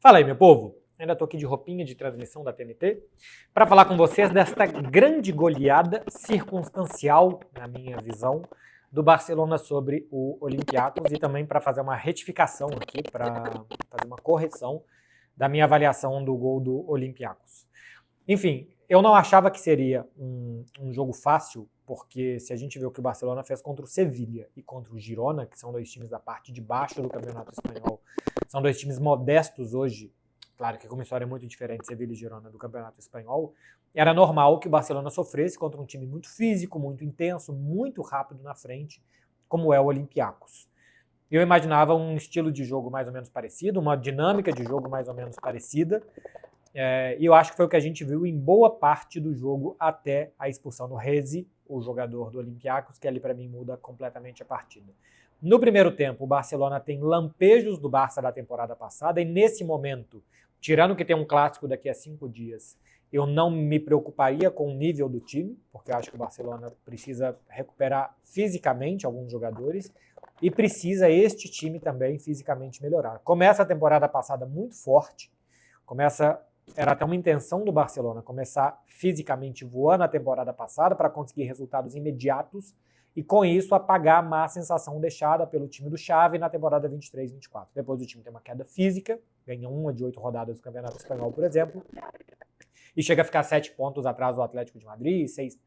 Fala aí, meu povo. Ainda estou aqui de roupinha de transmissão da TNT para falar com vocês desta grande goleada circunstancial, na minha visão, do Barcelona sobre o Olympiacos e também para fazer uma retificação aqui, para fazer uma correção da minha avaliação do gol do Olympiacos. Enfim, eu não achava que seria um jogo fácil, porque se a gente vê o que o Barcelona fez contra o Sevilla e contra o Girona, que são dois times da parte de baixo do Campeonato Espanhol, são dois times modestos hoje, claro que com uma história muito diferente, Sevilla e Girona do Campeonato Espanhol, era normal que o Barcelona sofresse contra um time muito físico, muito intenso, muito rápido na frente, como é o Olympiacos. Eu imaginava um estilo de jogo mais ou menos parecido, uma dinâmica de jogo mais ou menos parecida, e eu acho que foi o que a gente viu em boa parte do jogo até a expulsão do Rezi, o jogador do Olympiacos, que ali para mim muda completamente a partida. No primeiro tempo, o Barcelona tem lampejos do Barça da temporada passada e nesse momento, tirando que tem um clássico daqui a 5 dias, eu não me preocuparia com o nível do time, porque eu acho que o Barcelona precisa recuperar fisicamente alguns jogadores e precisa este time também fisicamente melhorar. Começa a temporada passada muito forte, era até uma intenção do Barcelona começar fisicamente voando a temporada passada para conseguir resultados imediatos e com isso apagar a má sensação deixada pelo time do Xavi na temporada 23-24. Depois o time tem uma queda física, ganha 1 de 8 rodadas do Campeonato Espanhol, por exemplo, e chega a ficar 7 pontos atrás do Atlético de Madrid, 7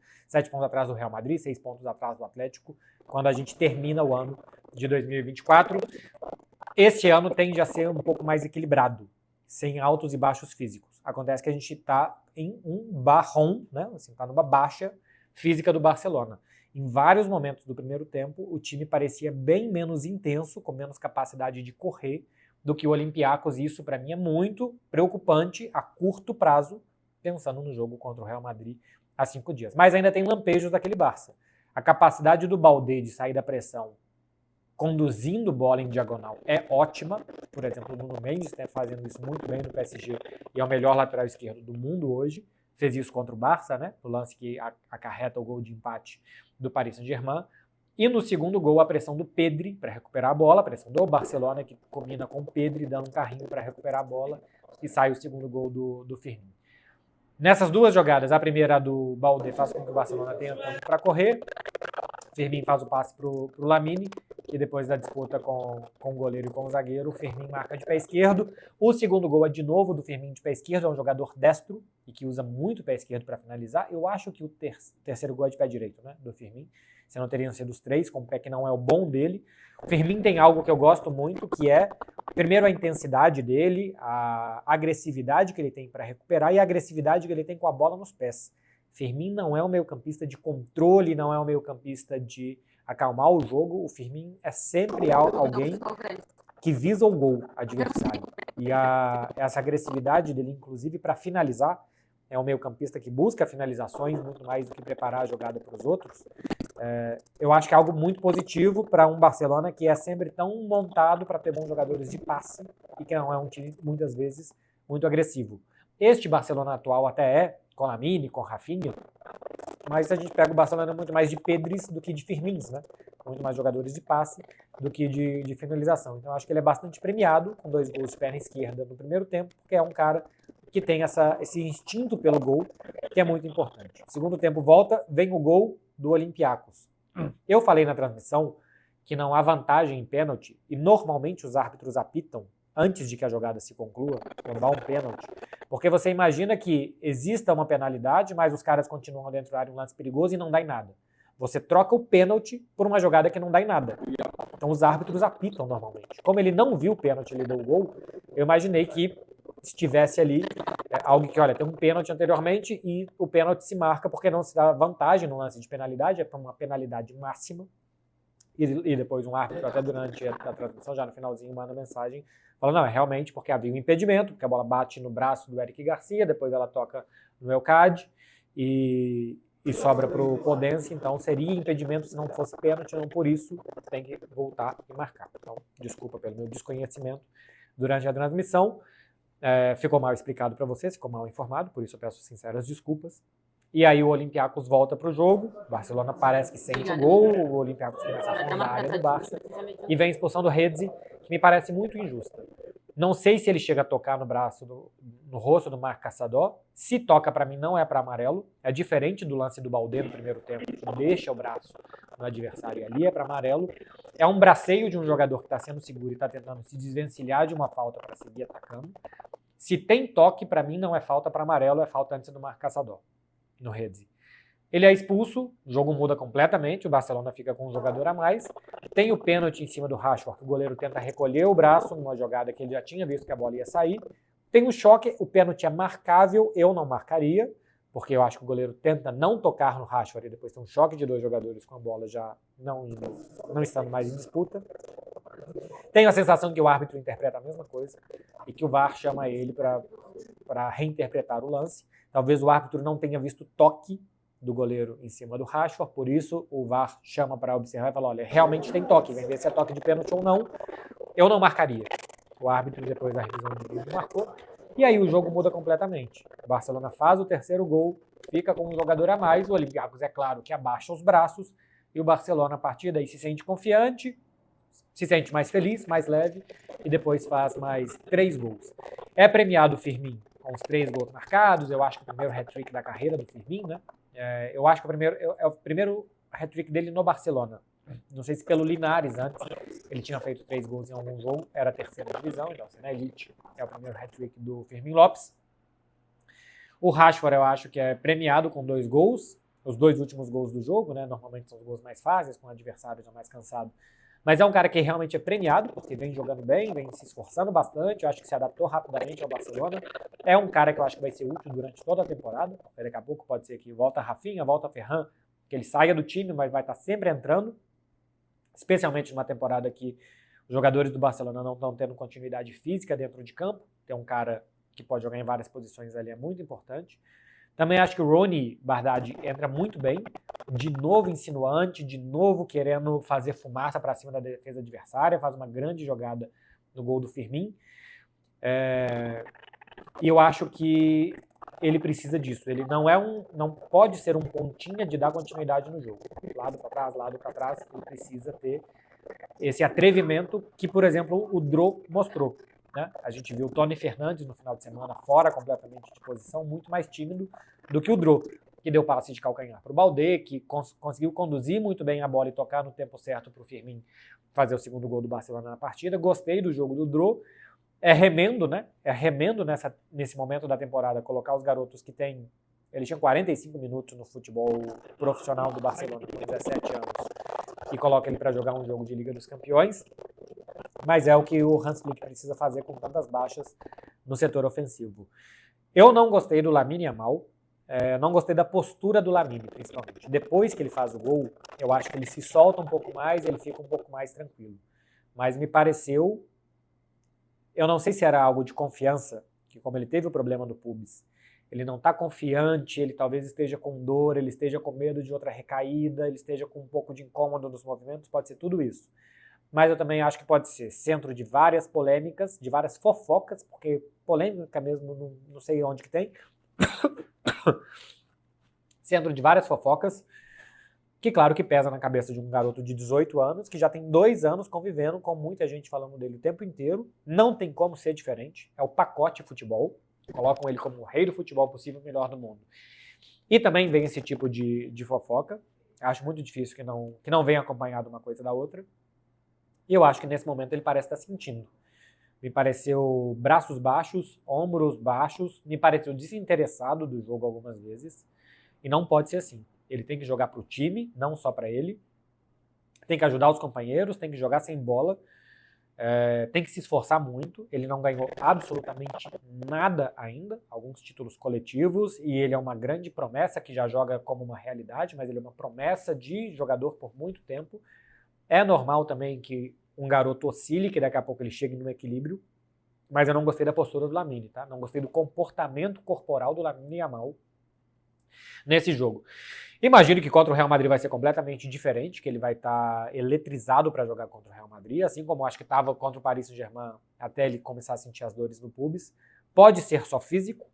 pontos atrás do Real Madrid, 6 pontos atrás do Atlético, quando a gente termina o ano de 2024. Esse ano tende a ser um pouco mais equilibrado, sem altos e baixos físicos. Acontece que a gente está em um barrão, né? Assim, está numa baixa física do Barcelona. Em vários momentos do primeiro tempo, o time parecia bem menos intenso, com menos capacidade de correr do que o Olympiacos, e isso para mim é muito preocupante a curto prazo, pensando no jogo contra o Real Madrid há 5 dias. Mas ainda tem lampejos daquele Barça. A capacidade do Baldé de sair da pressão conduzindo bola em diagonal é ótima. Por exemplo, o Nuno Mendes está fazendo isso muito bem no PSG e é o melhor lateral esquerdo do mundo hoje. Fez isso contra o Barça, né? No lance que acarreta o gol de empate do Paris Saint-Germain. E no segundo gol, a pressão do Pedri para recuperar a bola, a pressão do Barcelona, que combina com o Pedri dando um carrinho para recuperar a bola, e sai o segundo gol do Firmino. Nessas duas jogadas, a primeira do Baldé faz com que o Barcelona tenha tempo para correr, Firmino faz o passe para o Lamine, que depois da disputa com o goleiro e com o zagueiro, o Firmino marca de pé esquerdo. O segundo gol é de novo do Firmino de pé esquerdo, é um jogador destro e que usa muito o pé esquerdo para finalizar. Eu acho que o terceiro gol é de pé direito, né, do Firmino. Senão teriam sido os 3, com o pé que não é o bom dele. O Firmino tem algo que eu gosto muito, que é, primeiro, a intensidade dele, a agressividade que ele tem para recuperar e a agressividade que ele tem com a bola nos pés. Firmino não é um meio-campista de controle, não é um meio-campista de acalmar o jogo. O Firmino é sempre alguém que visa o gol adversário. E essa agressividade dele, inclusive, para finalizar, é um meio-campista que busca finalizações muito mais do que preparar a jogada para os outros. Eu acho que é algo muito positivo para um Barcelona que é sempre tão montado para ter bons jogadores de passe e que não é um time, muitas vezes, muito agressivo. Este Barcelona atual até é, com Lamine, com Rafinha, mas a gente pega o Barcelona muito mais de Pedris do que de Firmins, né? Muito mais jogadores de passe do que de finalização. Então acho que ele é bastante premiado com 2 gols de perna esquerda no primeiro tempo, porque é um cara que tem esse instinto pelo gol, que é muito importante. Segundo tempo volta, vem o gol do Olympiacos. Eu falei na transmissão que não há vantagem em pênalti, e normalmente os árbitros apitam antes de que a jogada se conclua, quando há um pênalti, porque você imagina que exista uma penalidade, mas os caras continuam dentro da área, um lance perigoso e não dá em nada. Você troca o pênalti por uma jogada que não dá em nada. Então os árbitros apitam normalmente. Como ele não viu o pênalti, ele deu o gol, eu imaginei que estivesse ali algo que, olha, tem um pênalti anteriormente e o pênalti se marca porque não se dá vantagem no lance de penalidade, é para uma penalidade máxima. E depois um árbitro, até durante a transmissão, já no finalzinho, manda mensagem, falando, não, é realmente porque havia um impedimento, porque a bola bate no braço do Eric Garcia, depois ela toca no Elcad e sobra para o Podence, então seria impedimento se não fosse pênalti, não por isso tem que voltar e marcar. Então, desculpa pelo meu desconhecimento durante a transmissão, ficou mal explicado para vocês, ficou mal informado, por isso eu peço sinceras desculpas. E aí o Olympiacos volta para o jogo, o Barcelona parece que sente o gol, o Olympiacos começa a rondar a área do Barça, e vem a expulsão do Rezi, que me parece muito injusta. Não sei se ele chega a tocar no braço, no rosto do Marc Caçador. Se toca, para mim, não é para amarelo. É diferente do lance do Baldé no primeiro tempo, que deixa o braço no adversário, ali é para amarelo. É um braceio de um jogador que está sendo seguro e está tentando se desvencilhar de uma falta para seguir atacando. Se tem toque, para mim, não é falta para amarelo, é falta antes do Marc Caçador, no Redzi. Ele é expulso, o jogo muda completamente, o Barcelona fica com um jogador a mais. Tem o pênalti em cima do Rashford, que o goleiro tenta recolher o braço numa jogada que ele já tinha visto que a bola ia sair. Tem o choque, o pênalti é marcável, eu não marcaria, porque eu acho que o goleiro tenta não tocar no Rashford e depois tem um choque de dois jogadores com a bola já não estando mais em disputa. Tenho a sensação que o árbitro interpreta a mesma coisa e que o VAR chama ele para reinterpretar o lance. Talvez o árbitro não tenha visto toque do goleiro em cima do Rashford, por isso o VAR chama para observar e fala, olha, realmente tem toque, vem ver se é toque de pênalti ou não. Eu não marcaria. O árbitro, depois da revisão de vídeo, marcou. E aí o jogo muda completamente. O Barcelona faz o terceiro gol, fica com um jogador a mais, o Olympiacos, é claro, que abaixa os braços, e o Barcelona, a partir daí, se sente confiante, se sente mais feliz, mais leve, e depois faz mais 3 gols. É premiado o Firmino com os 3 gols marcados, eu acho que o primeiro hat-trick da carreira do Firmino, né? Eu acho que é o primeiro hat-trick dele no Barcelona. Não sei se pelo Linares antes, ele tinha feito 3 gols em algum jogo, era a terceira divisão, então assim, na Elite é o primeiro hat-trick do Fermín Lopes. O Rashford eu acho que é premiado com 2 gols, os 2 últimos gols do jogo, né? Normalmente são os gols mais fáceis, com o adversário já mais cansado. Mas é um cara que realmente é premiado, porque vem jogando bem, vem se esforçando bastante, eu acho que se adaptou rapidamente ao Barcelona. É um cara que eu acho que vai ser útil durante toda a temporada, porque daqui a pouco pode ser que volta Rafinha, volta Ferran, que ele saia do time, mas vai estar sempre entrando, especialmente numa temporada que os jogadores do Barcelona não estão tendo continuidade física dentro de campo. Tem um cara que pode jogar em várias posições ali, é muito importante. Também acho que o Ronnie Bardghji entra muito bem, de novo insinuante, de novo querendo fazer fumaça para cima da defesa adversária, faz uma grande jogada no gol do Firmino. E eu acho que ele precisa disso. Ele não pode ser um pontinha de dar continuidade no jogo. Lado para trás, ele precisa ter esse atrevimento que, por exemplo, o Dro mostrou. Né? A gente viu o Tony Fernandes no final de semana fora completamente de posição, muito mais tímido do que o Dro, que deu passe de calcanhar para o Baldé, que conseguiu conduzir muito bem a bola e tocar no tempo certo para o Firmino fazer o segundo gol do Barcelona na partida. Gostei do jogo do Dro. É remendo, né? É remendo nesse momento da temporada colocar os garotos que têm... Ele tinha 45 minutos no futebol profissional do Barcelona, com 17 anos, e coloca ele para jogar um jogo de Liga dos Campeões. Mas é o que o Hans Flick precisa fazer com tantas baixas no setor ofensivo. Eu não gostei do Lamine Yamal, não gostei da postura do Lamine, principalmente. Depois que ele faz o gol, eu acho que ele se solta um pouco mais, ele fica um pouco mais tranquilo. Mas me pareceu, eu não sei se era algo de confiança, que como ele teve o problema do pubis, ele não está confiante, ele talvez esteja com dor, ele esteja com medo de outra recaída, ele esteja com um pouco de incômodo nos movimentos, pode ser tudo isso. Mas eu também acho que pode ser centro de várias polêmicas, de várias fofocas, porque polêmica mesmo não sei onde que tem. Centro de várias fofocas, que claro que pesa na cabeça de um garoto de 18 anos, que já tem 2 anos convivendo com muita gente falando dele o tempo inteiro. Não tem como ser diferente, é o pacote futebol. Colocam ele como o rei do futebol possível, o melhor do mundo. E também vem esse tipo de fofoca. Acho muito difícil que não venha acompanhado uma coisa da outra. E eu acho que nesse momento ele parece estar sentindo. Me pareceu braços baixos, ombros baixos, me pareceu desinteressado do jogo algumas vezes. E não pode ser assim. Ele tem que jogar para o time, não só para ele. Tem que ajudar os companheiros, tem que jogar sem bola. Tem que se esforçar muito. Ele não ganhou absolutamente nada ainda, alguns títulos coletivos, e ele é uma grande promessa que já joga como uma realidade, mas ele é uma promessa de jogador por muito tempo. É normal também que um garoto oscile, que daqui a pouco ele chegue no equilíbrio, mas eu não gostei da postura do Lamine, tá? Não gostei do comportamento corporal do Lamine Yamal nesse jogo. Imagino que contra o Real Madrid vai ser completamente diferente, que ele vai estar eletrizado para jogar contra o Real Madrid, assim como acho que estava contra o Paris Saint-Germain até ele começar a sentir as dores no pubis. Pode ser só físico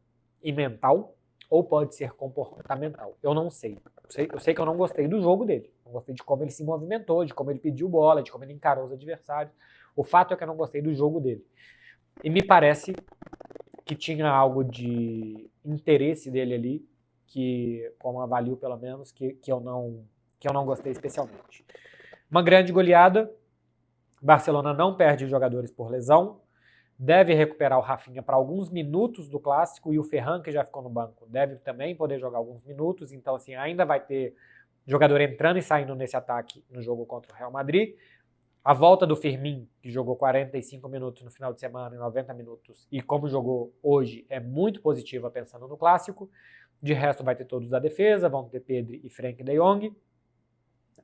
e mental, ou pode ser comportamental. Eu não sei. Eu sei que eu não gostei do jogo dele. Não gostei de como ele se movimentou, de como ele pediu bola, de como ele encarou os adversários. O fato é que eu não gostei do jogo dele. E me parece que tinha algo de interesse dele ali, que, como avalio pelo menos, que eu não gostei especialmente. Uma grande goleada. Barcelona não perde jogadores por lesão. Deve recuperar o Rafinha para alguns minutos do Clássico e o Ferran, que já ficou no banco, deve também poder jogar alguns minutos. Então, assim, ainda vai ter jogador entrando e saindo nesse ataque no jogo contra o Real Madrid. A volta do Firmino, que jogou 45 minutos no final de semana e 90 minutos, e como jogou hoje, é muito positiva pensando no Clássico. De resto, vai ter todos da defesa, vão ter Pedri e Frenkie de Jong.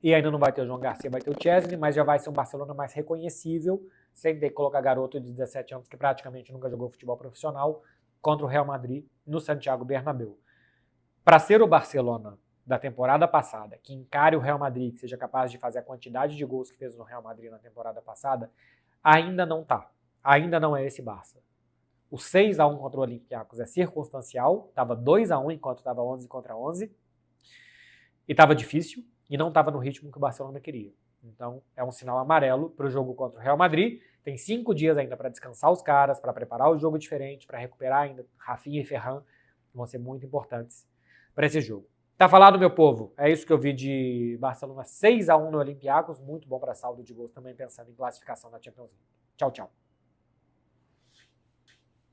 E ainda não vai ter o João Garcia, vai ter o Chesney, mas já vai ser um Barcelona mais reconhecível, sem ter que colocar garoto de 17 anos que praticamente nunca jogou futebol profissional, contra o Real Madrid no Santiago Bernabéu. Para ser o Barcelona da temporada passada, que encare o Real Madrid, que seja capaz de fazer a quantidade de gols que fez no Real Madrid na temporada passada, ainda não tá. Ainda não é esse Barça. O 6-1 contra o Olympiacos é circunstancial, estava 2-1 enquanto estava 11 contra 11, e estava difícil, e não estava no ritmo que o Barcelona queria. Então, é um sinal amarelo para o jogo contra o Real Madrid. Tem 5 dias ainda para descansar os caras, para preparar o jogo diferente, para recuperar ainda Rafinha e Ferran, que vão ser muito importantes para esse jogo. Tá falado, meu povo? É isso que eu vi de Barcelona 6-1 no Olympiacos, muito bom para saldo de gols também, pensando em classificação na Champions League. Tchau, tchau.